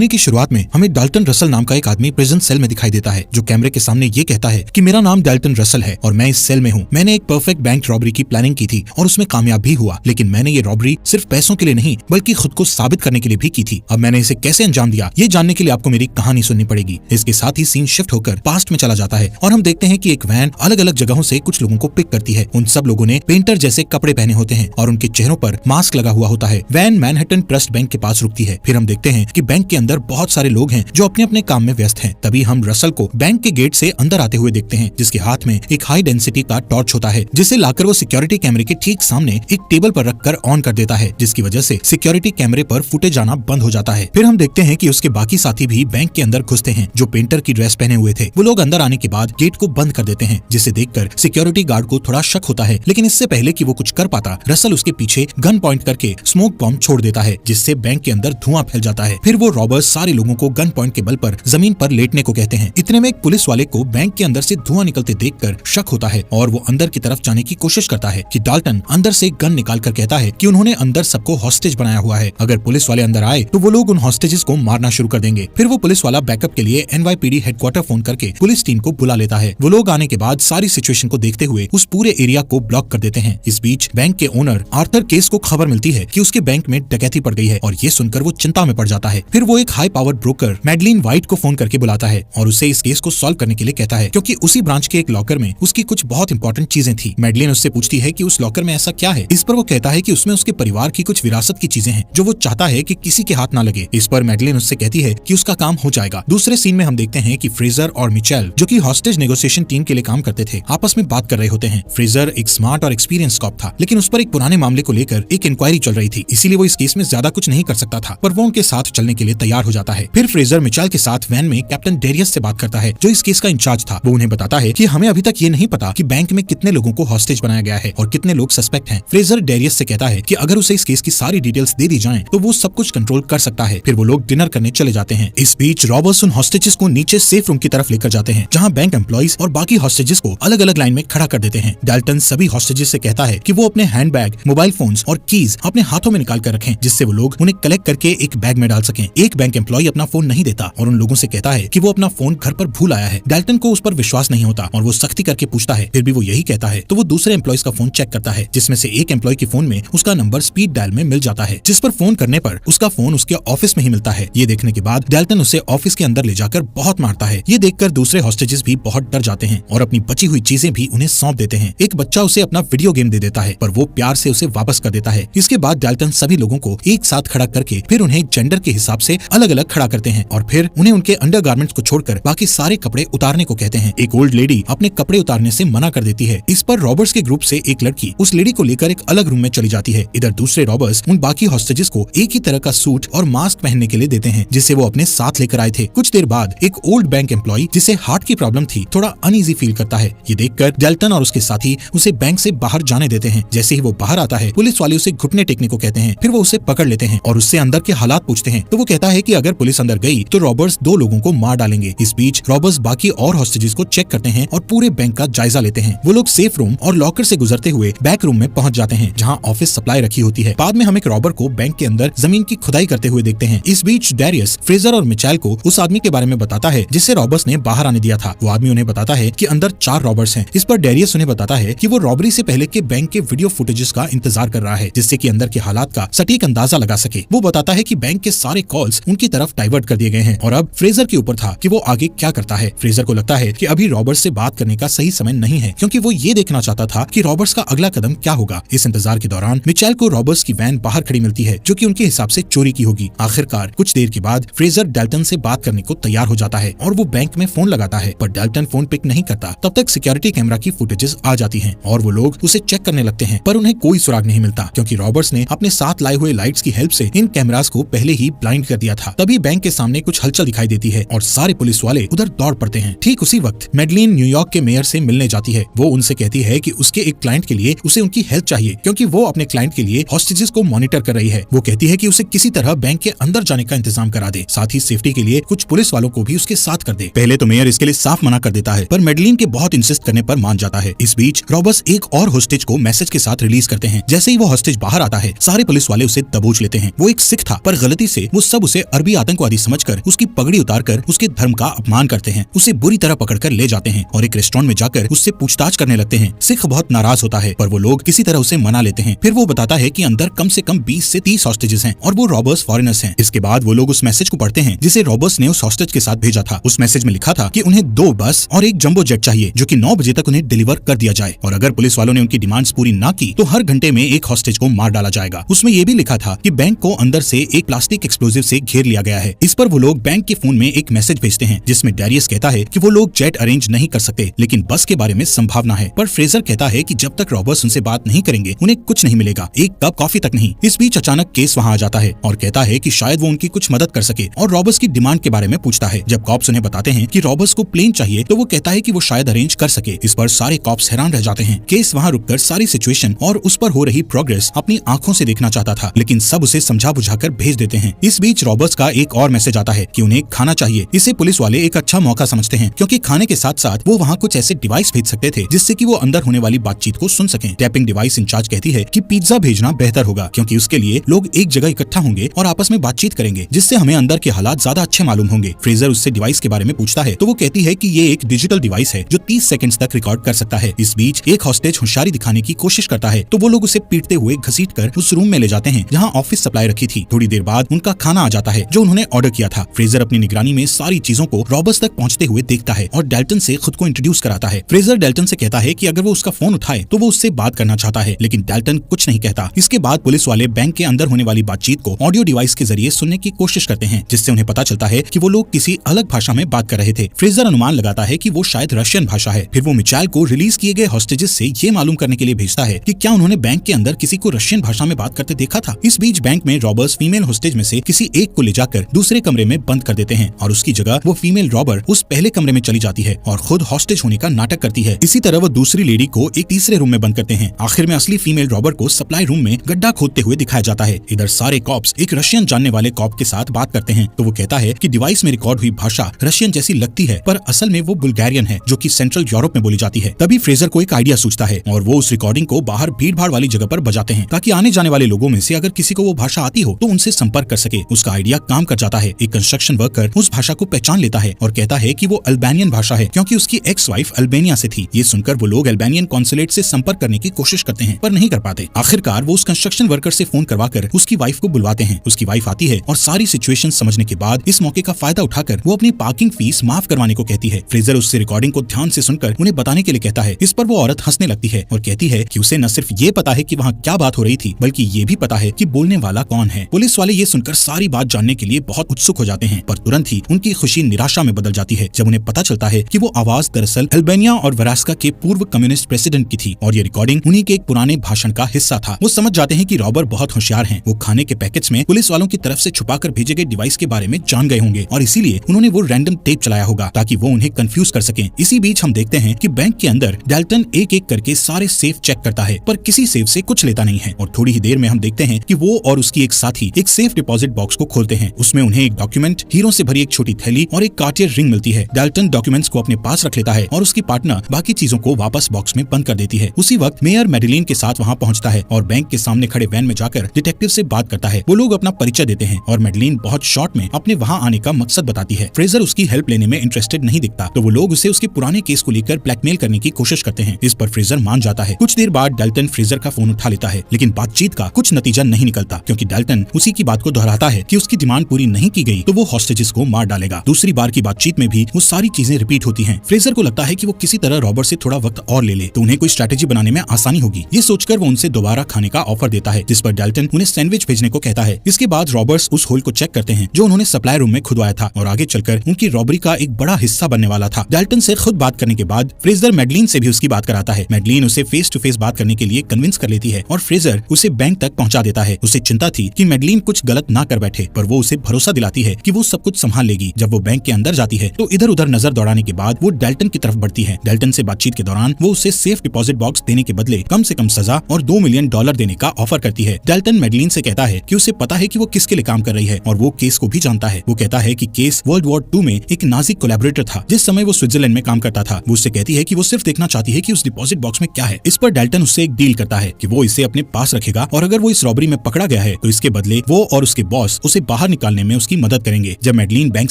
कहानी की शुरुआत में हमें डाल्टन रसल नाम का एक आदमी प्रिजन सेल में दिखाई देता है, जो कैमरे के सामने ये कहता है कि मेरा नाम डाल्टन रसल है और मैं इस सेल में हूँ। मैंने एक परफेक्ट बैंक रॉबरी की प्लानिंग की थी और उसमें कामयाब भी हुआ, लेकिन मैंने ये रॉबरी सिर्फ पैसों के लिए नहीं बल्कि खुद को साबित करने के लिए भी की थी। अब मैंने इसे कैसे अंजाम दिया, ये जानने के लिए आपको मेरी कहानी सुननी पड़ेगी। इसके साथ ही सीन शिफ्ट होकर पास्ट में चला जाता है और हम देखते हैं कि एक वैन अलग अलग जगहों से कुछ लोगों को पिक करती है। उन सब लोगों ने पेंटर जैसे कपड़े पहने होते हैं और उनके चेहरों पर मास्क लगा हुआ होता है। वैन मैनहट्टन ट्रस्ट बैंक के पास रुकती है। फिर हम देखते हैं कि बैंक के अंदर बहुत सारे लोग हैं जो अपने अपने काम में व्यस्त हैं। तभी हम रसल को बैंक के गेट से अंदर आते हुए देखते हैं, जिसके हाथ में एक हाई डेंसिटी का टॉर्च होता है, जिसे लाकर वो सिक्योरिटी कैमरे के ठीक सामने एक टेबल पर रखकर ऑन कर देता है, जिसकी वजह से सिक्योरिटी कैमरे पर फुटेज आना बंद हो जाता है। फिर हम देखते हैं कि उसके बाकी साथी भी बैंक के अंदर घुसते हैं, जो पेंटर की ड्रेस पहने हुए थे। वो लोग अंदर आने के बाद गेट को बंद कर देते हैं, जिसे देखकर सिक्योरिटी गार्ड को थोड़ा शक होता है, लेकिन इससे पहले कि वो कुछ कर पाता, रसल उसके पीछे गन पॉइंट करके स्मोक बॉम्ब छोड़ देता है, जिससे बैंक के अंदर धुआं फैल जाता है। फिर वो रॉबर्स सारे लोगों को गन पॉइंट के बल पर जमीन पर लेटने को कहते हैं। इतने में एक पुलिस वाले को बैंक के अंदर से धुआं निकलते देखकर शक होता है और वो अंदर की तरफ जाने की कोशिश करता है कि डाल्टन अंदर से गन निकालकर कहता है कि उन्होंने अंदर सबको हॉस्टेज बनाया हुआ है, अगर पुलिस वाले अंदर आए तो वो लोग उन हॉस्टेजेस को मारना शुरू कर देंगे। फिर वो पुलिस वाला बैकअप के लिए NYPD हेडक्वार्टर फोन करके पुलिस टीम को बुला लेता है। वो लोग आने के बाद सारी सिचुएशन को देखते हुए उस पूरे एरिया को ब्लॉक कर देते हैं। इस बीच बैंक के ओनर आर्थर केस को खबर मिलती है कि उसके बैंक में डकैती पड़ गई है और ये सुनकर वो चिंता में पड़ जाता है। फिर वो एक high power broker Madeline white को फोन करके बुलाता है और उसे इस केस को सॉल्व करने के लिए कहता है, क्योंकि उसी ब्रांच के एक लॉकर में उसकी कुछ बहुत इंपॉर्टेंट चीजें थी। मैडलिन उससे पूछती है कि उस लॉकर में ऐसा क्या है। इस पर वो कहता है कि उसमें उसके परिवार की कुछ विरासत की चीजें हैं जो वो चाहता है कि किसी के हाथ ना लगे। इस पर मैडलिन उससे कहती है कि उसका काम हो जाएगा। दूसरे सीन में हम देखते हैं कि फ्रेजर और मिचेल, जो कि हॉस्टेज नेगोशिएशन टीम के लिए काम करते थे, आपस में बात कर रहे होते हैं। फ्रेजर एक स्मार्ट और एक्सपीरियंस कॉप था, लेकिन उस पर एक पुराने मामले को लेकर एक इंक्वायरी चल रही थी, इसीलिए वो इस केस में ज्यादा कुछ नहीं कर सकता था, पर वो उनके साथ चलने के लिए तैयार हो जाता है। फिर फ्रेजर मिचेल के साथ वैन में कैप्टन डेरियस से बात करता है, जो इस केस का इंचार्ज था। वो उन्हें बताता है कि हमें अभी तक ये नहीं पता कि बैंक में कितने लोगों को हॉस्टेज बनाया गया है और कितने लोग सस्पेक्ट हैं। फ्रेजर डेरियस से कहता है कि अगर उसे इस केस की सारी डिटेल्स दे दी जाएं, तो वो सब कुछ कंट्रोल कर सकता है। फिर वो लोग डिनर करने चले जाते हैं। इस बीच रॉबर्स उन हॉस्टेजेस को नीचे सेफ रूम की तरफ लेकर जाते हैं, जहां बैंक एम्प्लॉइज और बाकी हॉस्टेजेस को अलग अलग लाइन में खड़ा कर देते हैं। डाल्टन सभी हॉस्टेजेस से कहता है कि वो अपने हैंडबैग, मोबाइल फोन्स और कीज अपने हाथों में निकाल कर रखें, जिससे वो लोग उन्हें कलेक्ट करके एक बैग में डाल सकें। एक बैंक एम्प्लॉय अपना फोन नहीं देता और उन लोगों से कहता है कि वो अपना फोन घर पर भूल आया है। डाल्टन को उस पर विश्वास नहीं होता और वो सख्ती करके पूछता है, फिर भी वो यही कहता है। तो वो दूसरे एम्प्लॉइज का फोन चेक करता है, जिसमें से एक एम्प्लॉय के फोन में उसका नंबर स्पीड डायल में मिल जाता है, जिस पर फोन करने पर उसका फोन उसके ऑफिस में ही मिलता है। ये देखने के बाद डाल्टन उसे ऑफिस के अंदर ले जाकर बहुत मारता है। ये देखकर दूसरे हॉस्टेजेस भी बहुत डर जाते हैं और अपनी बची हुई चीजें भी उन्हें सौंप देते हैं। एक बच्चा उसे अपना वीडियो गेम दे देता है, पर वो प्यार से उसे वापस कर देता है। इसके बाद डाल्टन सभी लोगों को एक साथ खड़ा करके फिर उन्हें जेंडर के हिसाब से अलग अलग खड़ा करते हैं और फिर उन्हें उनके अंडरगारमेंट्स को छोड़कर बाकी सारे कपड़े उतारने को कहते हैं। एक ओल्ड लेडी अपने कपड़े उतारने से मना कर देती है। इस पर रॉबर्स के ग्रुप से एक लड़की उस लेडी को लेकर एक अलग रूम में चली जाती है। इधर दूसरे रॉबर्स उन बाकी हॉस्टेजेस को एक ही तरह का सूट और मास्क पहनने के लिए देते हैं, जिसे वो अपने साथ लेकर आए थे। कुछ देर बाद एक ओल्ड बैंक एम्प्लॉय, जिसे हार्ट की प्रॉब्लम थी, थोड़ा अनईजी फील करता है। ये देखकर डाल्टन और उसके साथी उसे बैंक से बाहर जाने देते हैं। जैसे ही वो बाहर आता है, पुलिस वाले उसे घुटने टेकने को कहते हैं। फिर वो उसे पकड़ लेते हैं और उससे अंदर के हालात पूछते हैं। तो वो कहता है कि अगर पुलिस अंदर गई तो रॉबर्स 2 लोगों को मार डालेंगे। इस बीच रॉबर्स बाकी और हॉस्टेजेस को चेक करते हैं और पूरे बैंक का जायजा लेते हैं। वो लोग सेफ रूम और लॉकर से गुजरते हुए बैक रूम में पहुंच जाते हैं, जहां ऑफिस सप्लाई रखी होती है। बाद में हम एक रॉबर को बैंक के अंदर जमीन की खुदाई करते हुए देखते हैं। इस बीच डेरियस फ्रेजर और मिचेल को उस आदमी के बारे में बताता है जिसे रॉबर्स ने बाहर आने दिया था। वो आदमी उन्हें बताता है कि अंदर 4 रॉबर्स हैं। इस पर डेरियस उन्हें बताता है कि वो रॉबरी से पहले के बैंक के वीडियो फुटेजेस का इंतजार कर रहा है, जिससे कि अंदर के हालात का सटीक अंदाजा लगा सके। वो बताता है कि बैंक के सारे कॉल्स उनकी तरफ डाइवर्ट कर दिए गए हैं और अब फ्रेजर के ऊपर था कि वो आगे क्या करता है। फ्रेजर को लगता है कि अभी रॉबर्स से बात करने का सही समय नहीं है, क्योंकि वो ये देखना चाहता था कि रॉबर्स का अगला कदम क्या होगा। इस इंतजार के दौरान मिचेल को रॉबर्स की वैन बाहर खड़ी मिलती है, जो कि उनके हिसाब से चोरी की होगी। आखिरकार कुछ देर के बाद फ्रेजर डाल्टन से बात करने को तैयार हो जाता है और वो बैंक में फोन लगाता है, पर डाल्टन फोन पिक नहीं करता। तब तक सिक्योरिटी कैमरा की फुटेजेस आ जाती हैं और वो लोग उसे चेक करने लगते हैं, पर उन्हें कोई सुराग नहीं मिलता, क्योंकि रॉबर्स ने अपने साथ लाए हुए लाइट्स की हेल्प से इन कैमरास को पहले ही ब्लाइंड कर दिया था। तभी बैंक के सामने कुछ हलचल दिखाई देती है और सारे पुलिस वाले उधर दौड़ पड़ते हैं। ठीक उसी वक्त मैडलिन न्यूयॉर्क के मेयर से मिलने जाती है। वो उनसे कहती है कि उसके एक क्लाइंट के लिए उसे उनकी हेल्प चाहिए, क्योंकि वो अपने क्लाइंट के लिए हॉस्टेजेस को मॉनिटर कर रही है। वो कहती है कि उसे किसी तरह बैंक के अंदर जाने का इंतजाम करा दे, साथ ही सेफ्टी के लिए कुछ पुलिस वालों को भी उसके साथ कर दे। पहले तो मेयर इसके लिए साफ मना कर देता है, पर मैडलिन के बहुत इंसिस्ट करने पर मान जाता है। इस बीच रॉबर्स एक और हॉस्टेज को मैसेज के साथ रिलीज करते हैं। जैसे ही वो हॉस्टेज बाहर आता है, सारे पुलिस वाले उसे दबोच लेते हैं। वो एक सिख था, पर गलती से वो सब उसे अरबी आतंकवादी समझकर उसकी पगड़ी उतारकर उसके धर्म का अपमान करते हैं, उसे बुरी तरह पकड़कर ले जाते हैं और एक रेस्टोरेंट में जाकर उससे पूछताछ करने लगते हैं। सिख बहुत नाराज होता है पर वो लोग किसी तरह उसे मना लेते हैं। फिर वो बताता है कि अंदर कम से कम 20 से 30 हॉस्टेजेस हैं और वो रॉबर्स फॉरेनर्स हैं। इसके बाद वो लोग उस मैसेज को पढ़ते हैं जिसे रॉबर्स ने उस हॉस्टेज के साथ भेजा था। उस मैसेज में लिखा था कि उन्हें 2 बस और एक जंबो जेट चाहिए जो कि 9 बजे तक उन्हें डिलीवर कर दिया जाए और अगर पुलिस वालों ने उनकी डिमांड्स पूरी ना की तो हर घंटे में एक हॉस्टेज को मार डाला जाएगा। उसमें ये भी लिखा था कि बैंक को अंदर से एक प्लास्टिक एक्सप्लोजिव से घेर लिया गया है। इस पर वो लोग बैंक के फोन में एक मैसेज भेजते हैं जिसमें डैरियस कहता है कि वो लोग जेट अरेंज नहीं कर सकते लेकिन बस के बारे में संभावना है। पर फ्रेजर कहता है कि जब तक रॉबर्स उनसे बात नहीं करेंगे उन्हें कुछ नहीं मिलेगा, एक कप कॉफी तक नहीं। इस बीच अचानक केस वहाँ आ जाता है और कहता है कि शायद वो उनकी कुछ मदद कर सके और रॉबर्स की डिमांड के बारे में पूछता है। जब कॉप्स उन्हें बताते हैं कि रॉबर्स को प्लेन चाहिए तो वो कहता है कि वो शायद अरेंज कर सके। इस पर सारे कॉप्स हैरान रह जाते हैं। केस वहाँ रुककर सारी सिचुएशन और उस पर हो रही प्रोग्रेस अपनी आंखों से देखना चाहता था लेकिन सब उसे समझा बुझाकर भेज देते हैं। इस बीच रॉबर्ट्स का एक और मैसेज आता है कि उन्हें खाना चाहिए। इसे पुलिस वाले एक अच्छा मौका समझते हैं क्योंकि खाने के साथ साथ वो वहाँ कुछ ऐसे डिवाइस भेज सकते थे जिससे कि वो अंदर होने वाली बातचीत को सुन सकें। टैपिंग डिवाइस इंचार्ज कहती है कि पिज्जा भेजना बेहतर होगा क्योंकि उसके लिए लोग एक जगह इकट्ठा होंगे और आपस में बातचीत करेंगे जिससे हमें अंदर के हालात ज्यादा अच्छे मालूम होंगे। फ्रेजर उससे डिवाइस के बारे में पूछता है तो वो कहती है कि ये एक डिजिटल डिवाइस है जो 30 सेकंड्स तक रिकॉर्ड कर सकता है। इस बीच एक हॉस्टेज होशियारी दिखाने की कोशिश करता है तो वो लोग उसे पीटते हुए घसीट कर उस रूम में ले जाते हैं जहाँ ऑफिस सप्लाई रखी थी। थोड़ी देर बाद उनका खाना आ जाता है जो उन्होंने ऑर्डर किया था। फ्रेजर अपनी निगरानी में सारी चीजों को रॉबर्ट्स तक पहुंचते हुए देखता है और डेल्टन से खुद को इंट्रोड्यूस कराता है। फ्रेजर डेल्टन से कहता है कि अगर वो उसका फोन उठाए तो वो उससे बात करना चाहता है लेकिन डेल्टन कुछ नहीं कहता। इसके बाद पुलिस वाले बैंक के अंदर होने वाली बातचीत को ऑडियो डिवाइस के जरिए सुनने की कोशिश करते हैं जिससे उन्हें पता चलता है कि वो लोग किसी अलग भाषा में बात कर रहे थे। फ्रेजर अनुमान लगाता है कि वो शायद रशियन भाषा है। फिर वो मिचेल को रिलीज किए गए हॉस्टेजेस से ये मालूम करने के लिए भेजता है कि क्या उन्होंने बैंक के अंदर किसी को रशियन भाषा में बात करते देखा था। इस बीच बैंक में रॉबर्स फीमेल हॉस्टेज में से किसी एक को ले जाकर दूसरे कमरे में बंद कर देते हैं और उसकी जगह वो फीमेल रॉबर उस पहले कमरे में चली जाती है और खुद हॉस्टेज होने का नाटक करती है। इसी तरह वो दूसरी लेडी को एक तीसरे रूम में बंद करते हैं। आखिर में असली फीमेल रॉबर को सप्लाई रूम में गड्ढा खोदते हुए दिखाया जाता है। इधर सारे कॉप्स एक रशियन जानने वाले कॉप के साथ बात करते हैं तो वो कहता है कि डिवाइस में रिकॉर्ड हुई भाषा रशियन जैसी लगती है पर असल में वो बुल्गारियन है जो कि सेंट्रल यूरोप में बोली जाती है। तभी फ्रेजर को एक आइडिया सूझता है और वो उस रिकॉर्डिंग को बाहर भीड़ भाड़ वाली जगह पर बजाते हैं ताकि आने जाने वाले लोगों में से अगर किसी को वो भाषा आती हो तो उनसे संपर्क कर सके। उसका आइडिया काम कर जाता है। एक कंस्ट्रक्शन वर्कर उस भाषा को पहचान लेता है और कहता है कि वो अल्बानियन भाषा है क्योंकि उसकी एक्स वाइफ अल्बानिया से थी। ये सुनकर वो लोग अल्बानियन कॉन्सुलेट से संपर्क करने की कोशिश करते हैं पर नहीं कर पाते। आखिरकार वो उस कंस्ट्रक्शन वर्कर से फोन करवाकर उसकी वाइफ को बुलवाते हैं। उसकी वाइफ आती है और सारी सिचुएशन समझने के बाद इस मौके का फायदा उठाकर वो अपनी पार्किंग फीस माफ करवाने को कहती है। फ्रेजर उससे रिकॉर्डिंग को ध्यान से सुनकर उन्हें बताने के लिए कहता है। इस पर वो औरत हंसने लगती है और कहती है कि उसे न सिर्फ ये पता है कि वहाँ क्या बात हो रही थी बल्कि ये भी पता है कि बोलने वाला कौन है। पुलिस वाले ये सुनकर सारी बात जानने के लिए बहुत उत्सुक हो जाते हैं पर तुरंत ही उनकी खुशी निराशा में बदल जाती है जब उन्हें पता चलता है कि वो आवाज दरअसल अल्बानिया और वरास्का के पूर्व कम्युनिस्ट प्रेसिडेंट की थी और ये रिकॉर्डिंग उन्हीं के एक पुराने भाषण का हिस्सा था। वो समझ जाते हैं कि रॉबर बहुत होशियार हैं। वो खाने के पैकेट्स में पुलिस वालों की तरफ से छुपाकर भेजे गए डिवाइस के बारे में जान गए होंगे और इसीलिए उन्होंने वो रैंडम टेप चलाया होगा ताकि वो उन्हें कंफ्यूज कर सकें। इसी बीच हम देखते हैं कि बैंक के अंदर डेल्टन एक एक करके सारे सेफ चेक करता है पर किसी सेफ से कुछ लेता नहीं है और थोड़ी ही देर में हम देखते हैं कि वो और उसकी एक साथी एक सेफ डिपॉजिट बॉक्स को खोलते हैं। उसमें उन्हें एक डॉक्यूमेंट, हीरो से भरी एक छोटी थैली और एक कार्टियर रिंग मिलती है। डेल्टन डॉक्यूमेंट्स को अपने पास रख लेता है और उसकी पार्टनर बाकी चीजों को वापस बॉक्स में बंद कर देती है। उसी वक्त मेयर मेडेलिन के साथ वहाँ पहुँचता है और बैंक के सामने खड़े वैन में जाकर डिटेक्टिव से बात करता है। वो लोग अपना परिचय देते हैं और मेडेलिन बहुत शॉर्ट में अपने वहाँ आने का मकसद बताती है। फ्रेजर उसकी हेल्प लेने में इंटरेस्टेड नहीं दिखता तो वो लोग उसे उसके पुराने केस को लेकर ब्लैकमेल करने की कोशिश करते हैं। इस पर फ्रेजर मान जाता है। कुछ देर बाद डेल्टन फ्रेजर का फोन उठा लेता है लेकिन बातचीत का कुछ नतीजा नहीं निकलता क्योंकि डेल्टन उसी की बात को दोहराता है कि उसकी डिमांड पूरी नहीं की गई तो वो हॉस्टेजेस को मार डालेगा। दूसरी बार की बातचीत में भी वो सारी चीजें रिपीट होती हैं। फ्रेजर को लगता है कि वो किसी तरह रॉबर्ट से थोड़ा वक्त और ले ले तो उन्हें कोई स्ट्रेटेजी बनाने में आसानी होगी। ये सोचकर वो उनसे दोबारा खाने का ऑफर देता है जिस पर डेल्टन उन्हें सैंडविच भेजने को कहता है। इसके बाद रॉबर्ट्स उस होल को चेक करते हैं जो उन्होंने सप्लाई रूम में खुदवाया था और आगे चलकर उनकी रॉबरी का एक बड़ा हिस्सा बनने वाला था। डेल्टन से खुद बात करने के बाद फ्रेजर मेडेलिन से भी उसकी बात कराता है। मेडेलिन उसे फेस टू फेस बात करने के लिए कन्विंस कर लेती है और फ्रेजर उसे बैंक तक पहुंचा देता है। उसे चिंता थी कि मेडेलिन कुछ गलत ना कर बैठे पर वो उसे भरोसा दिलाती है कि वो सब कुछ संभाल लेगी। जब वो बैंक के अंदर जाती है तो इधर उधर नजर दौड़ाने के बाद वो डेल्टन की तरफ बढ़ती है। डेल्टन से बातचीत के दौरान वो उसे सेफ डिपॉजिट बॉक्स देने के बदले कम से कम सजा और $2 मिलियन देने का ऑफर करती है। डेल्टन मेडेलिन से कहता है कि उसे पता है कि वो किसके लिए काम कर रही है और वो केस को भी जानता है। वो कहता है कि केस वर्ल्ड वॉर 2 में एक नाजी कोलैबोरेटर था जिस समय वो स्विट्जरलैंड में काम करता था। वो उससे कहती है कि वो सिर्फ देखना चाहती है कि उस डिपॉजिट बॉक्स में क्या है। इस पर डेल्टन उससे एक डील करता है कि वो इसे अपने पास रखेगा और अगर वो इस रॉबरी में पकड़ा गया है तो इसके बदले वो और उसके बॉस उसे बाहर बाहर निकालने में उसकी मदद करेंगे। जब मैडलीन बैंक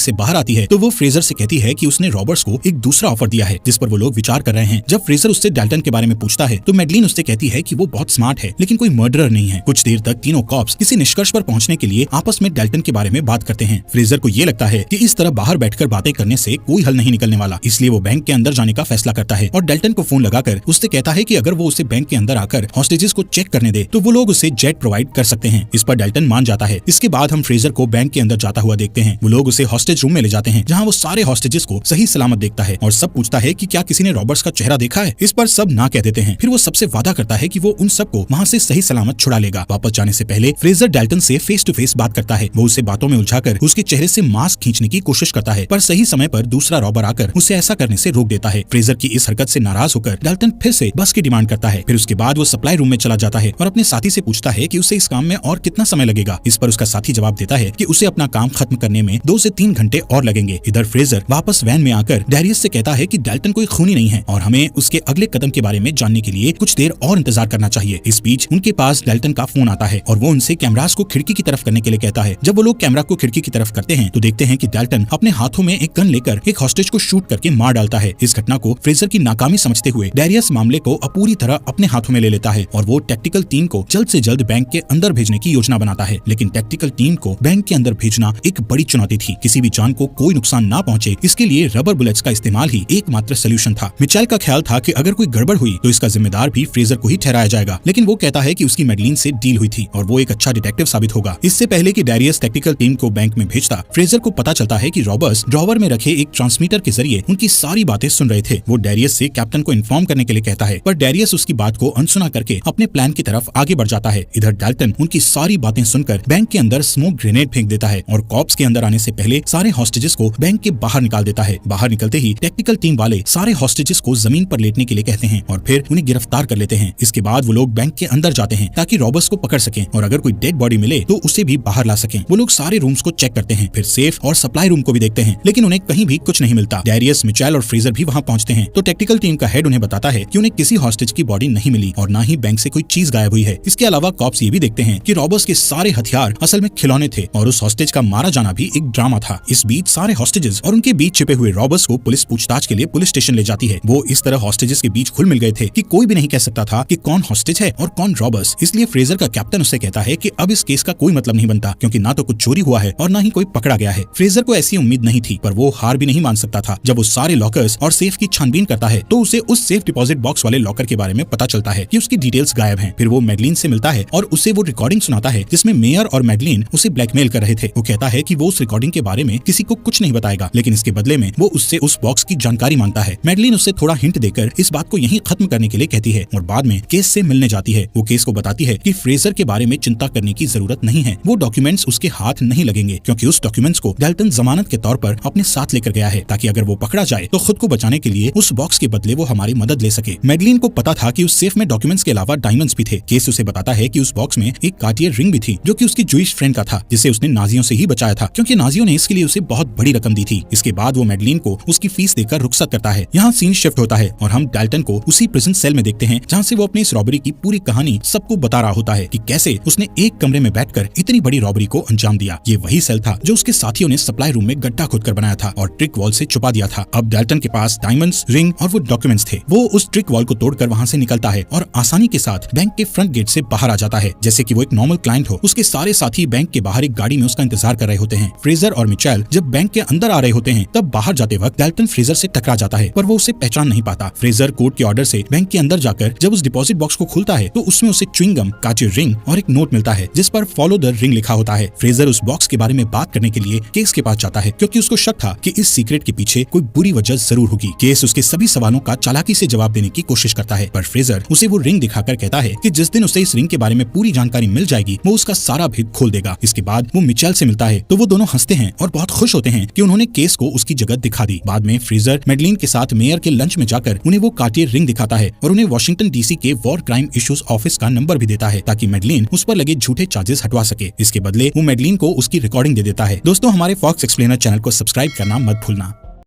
से बाहर आती है तो वो फ्रेजर से कहती है कि उसने रॉबर्ट्स को एक दूसरा ऑफर दिया है जिस पर वो लोग विचार कर रहे हैं। जब फ्रेजर उससे डाल्टन के बारे में पूछता है तो मैडलीन उससे कहती है कि वो बहुत स्मार्ट है लेकिन कोई मर्डरर नहीं है। कुछ देर तक तीनों कॉप्स किसी निष्कर्ष पर पहुंचने के लिए आपस में डाल्टन के बारे में बात करते हैं। फ्रेजर को ये लगता है कि इस तरह बाहर बैठकर बातें करने से कोई हल नहीं निकलने वाला, इसलिए वो बैंक के अंदर जाने का फैसला करता है और डाल्टन को फोन लगाकर उससे कहता है कि अगर वो उसे बैंक के अंदर आकर हॉस्टेजेस को चेक करने दे तो वो लोग उसे जेट प्रोवाइड कर सकते हैं। इस पर डाल्टन मान जाता है। इसके बाद हम फ्रेजर को बैंक के अंदर जाता हुआ देखते हैं। वो लोग उसे हॉस्टेज रूम में ले जाते हैं जहाँ वो सारे हॉस्टेजेस को सही सलामत देखता है और सब पूछता है कि क्या किसी ने रॉबर्ट्स का चेहरा देखा है। इस पर सब ना कह देते हैं। फिर वो सबसे वादा करता है कि वो उन सबको वहाँ से सही सलामत छुड़ा लेगा। वापस जाने से पहले फ्रेजर डाल्टन से फेस टू फेस बात करता है। वो उसे बातों में उलझाकर उसके चेहरे से मास्क खींचने की कोशिश करता है पर सही समय पर दूसरा रॉबर आकर उसे ऐसा करने से रोक देता है। फ्रेजर की इस हरकत से नाराज होकर डाल्टन फिर से बस की डिमांड करता है। फिर उसके बाद वो सप्लाई रूम में चला जाता है और अपने साथी से पूछता है कि उसे इस काम में और कितना समय लगेगा। इस पर उसका साथी जवाब देता है कि उसे अपना काम खत्म करने में 2 से 3 घंटे और लगेंगे। इधर फ्रेजर वापस वैन में आकर डैरियस से कहता है कि डाल्टन कोई खूनी नहीं है और हमें उसके अगले कदम के बारे में जानने के लिए कुछ देर और इंतजार करना चाहिए। इस बीच उनके पास डाल्टन का फोन आता है और वो उनसे कैमरास को खिड़की की तरफ करने के लिए कहता है। जब वो लोग कैमरा को खिड़की की तरफ करते हैं तो देखते हैं कि डाल्टन अपने हाथों में एक गन लेकर एक हॉस्टेज को शूट करके मार डालता है। इस घटना को फ्रेजर की नाकामी समझते हुए डैरियस मामले को पूरी तरह अपने हाथों में ले लेता है और वो टैक्टिकल टीम को जल्द से जल्द बैंक के अंदर भेजने की योजना बनाता है। लेकिन टैक्टिकल टीम को बैंक के अंदर भेजना एक बड़ी चुनौती थी। किसी भी जान को कोई नुकसान ना पहुंचे इसके लिए रबर बुलेट्स का इस्तेमाल ही एकमात्र सलूशन था। मिचेल का ख्याल था कि अगर कोई गड़बड़ हुई तो इसका जिम्मेदार भी फ्रेजर को ही ठहराया जाएगा, लेकिन वो कहता है कि उसकी मैडलीन से डील हुई थी और वो एक अच्छा डिटेक्टिव साबित होगा। इससे पहले कि डैरियस टैक्टिकल टीम को बैंक में भेजता, फ्रेजर को पता चलता है कि रॉबर्ट्स ड्रॉवर में रखे एक ट्रांसमीटर के जरिए उनकी सारी बातें सुन रहे थे। वो डैरियस से कैप्टन को इन्फॉर्म करने के लिए कहता है पर डैरियस उसकी बात को अनसुना करके अपने प्लान की तरफ आगे बढ़ जाता है। इधर डाल्टन उनकी सारी बातें सुनकर बैंक के अंदर स्मोक ग्रेनेड फेंक देता है और कॉप्स के अंदर आने से पहले सारे हॉस्टेजेस को बैंक के बाहर निकाल देता है। बाहर निकलते ही टेक्निकल टीम वाले सारे हॉस्टेजेस को जमीन पर लेटने के लिए कहते हैं और फिर उन्हें गिरफ्तार कर लेते हैं। इसके बाद वो लोग बैंक के अंदर जाते हैं ताकि रॉबर्ट्स को पकड़ सकें और अगर कोई डेड बॉडी मिले तो उसे भी बाहर ला सकें। वो लोग सारे रूम्स को चेक करते हैं, फिर सेफ और सप्लाई रूम को भी देखते हैं, लेकिन उन्हें कहीं भी कुछ नहीं मिलता। डैरियस, मिचेल और फ्रेजर भी वहाँ पहुँचते हैं तो टेक्निकल टीम का हेड उन्हें बताता है कि उन्हें किसी हॉस्टेज की बॉडी नहीं मिली और न ही बैंक से कोई चीज गायब हुई है। इसके अलावा कॉप्स ये भी देखते हैं कि रॉबर्ट्स के सारे हथियार असल में खिलौने थे और उस हॉस्टेज का मारा जाना भी एक ड्रामा था। इस बीच सारे हॉस्टेजेस और उनके बीच छिपे हुए रॉबर्ट्स को पुलिस पूछताछ के लिए पुलिस स्टेशन ले जाती है। वो इस तरह हॉस्टेजेस के बीच घुल मिल गए थे कि कोई भी नहीं कह सकता था कि कौन हॉस्टेज है और कौन रॉबर्ट्स। इसलिए फ्रेजर का कैप्टन उससे कहता है कि अब इस केस का कोई मतलब नहीं बनता क्योंकि ना तो कुछ चोरी हुआ है और ना ही कोई पकड़ा गया है। फ्रेजर को ऐसी उम्मीद नहीं थी पर वो हार भी नहीं मान सकता था। जब वो सारे लॉकर्स और सेफ की छानबीन करता है तो उसे उस सेफ डिपॉजिट बॉक्स वाले लॉकर के बारे में पता चलता है कि उसकी डिटेल्स गायब हैं। फिर वो मैडलीन से मिलता है और उसे वो रिकॉर्डिंग सुनाता है जिसमें मेयर और मैडलीन उसे ब्लैकमेल कर रहे थे। वो कहता है कि वो उस रिकॉर्डिंग के बारे में किसी को कुछ नहीं बताएगा, लेकिन इसके बदले में वो उससे उस बॉक्स की जानकारी मांगता है। मैडलीन उससे थोड़ा हिंट देकर इस बात को यहीं खत्म करने के लिए कहती है और बाद में केस से मिलने जाती है। वो केस को बताती है कि फ्रेजर के बारे में चिंता करने की जरूरत नहीं है, वो डॉक्यूमेंट्स उसके हाथ नहीं लगेंगे क्योंकि उस डॉक्यूमेंट्स को डाल्टन जमानत के तौर पर अपने साथ लेकर गया है ताकि अगर वो पकड़ा जाए तो खुद को बचाने के लिए उस बॉक्स के बदले वो हमारी मदद ले सके। मैडलीन को पता था कि उस सेफ में डॉक्यूमेंट्स के अलावा डायमंड्स भी थे। केस उसे बताता है कि उस बॉक्स में एक कार्टियर रिंग भी थी जो कि उसकी जूइश फ्रेंड का था, जिसे उसने नाजियों से ही बचाया था क्योंकि नाजियों ने इसके लिए उसे बहुत बड़ी रकम दी थी। इसके बाद वो मैडलीन को उसकी फीस देकर रुखसत करता है। यहाँ सीन शिफ्ट होता है और हम डाल्टन को उसी प्रिजन सेल में देखते हैं जहाँ से वो अपनी इस रॉबरी की पूरी कहानी सबको बता रहा होता है कि कैसे उसने एक कमरे में बैठकर इतनी बड़ी रॉबरी को अंजाम दिया। ये वही सेल था जो उसके साथियों ने सप्लाई रूम में गड्ढा खोदकर बनाया था और ट्रिक वॉल से छुपा दिया था। अब डाल्टन के पास डायमंड्स, रिंग और वो डॉक्यूमेंट्स थे। वो उस ट्रिक वॉल को तोड़कर वहाँ से निकलता है और आसानी के साथ बैंक के फ्रंट गेट से बाहर आ जाता है जैसे कि वो एक नॉर्मल क्लाइंट हो। उसके सारे साथी बैंक के बाहर एक गाड़ी में उसका इंतजार कर रहे होते हैं। फ्रेजर और मिचेल जब बैंक के अंदर आ रहे होते हैं तब बाहर जाते वक्त डाल्टन फ्रेजर से टकरा जाता है पर वो उसे पहचान नहीं पाता। फ्रेजर कोर्ट के ऑर्डर से बैंक के अंदर जाकर जब उस डिपॉजिट बॉक्स को खोलता है तो उसमें उसे च्युइंग गम, कार्टियर रिंग और एक नोट मिलता है जिस पर फॉलो द रिंग लिखा होता है। फ्रेजर उस बॉक्स के बारे में बात करने के लिए केस के पास जाता है क्योंकि उसको शक था कि इस सीक्रेट के पीछे कोई बुरी वजह जरूर होगी। केस उसके सभी सवालों का चालाकी से जवाब देने की कोशिश करता है पर फ्रेजर उसे वो रिंग दिखाकर कहता है कि जिस दिन उसे इस रिंग के बारे में पूरी जानकारी मिल जाएगी वो उसका सारा भेद खोल देगा। इसके बाद वो मिचेल से मिलता है तो वो दोनों हंसते हैं और बहुत खुश होते हैं कि उन्होंने केस को उसकी जगह दिखा दी। बाद में फ्रेजर मैडलीन के साथ मेयर के लंच में जाकर उन्हें वो कार्टियर रिंग दिखाता है और उन्हें वॉशिंगटन डीसी के वॉर क्राइम इश्यूज ऑफिस का नंबर भी देता है ताकि मैडलीन उस पर लगे झूठे चार्जेस हटवा सके। इसके बदले वो मैडलीन को उसकी रिकॉर्डिंग दे देता है। दोस्तों, हमारे फॉक्स एक्सप्लेनर चैनल को सब्सक्राइब करना मत भूलना।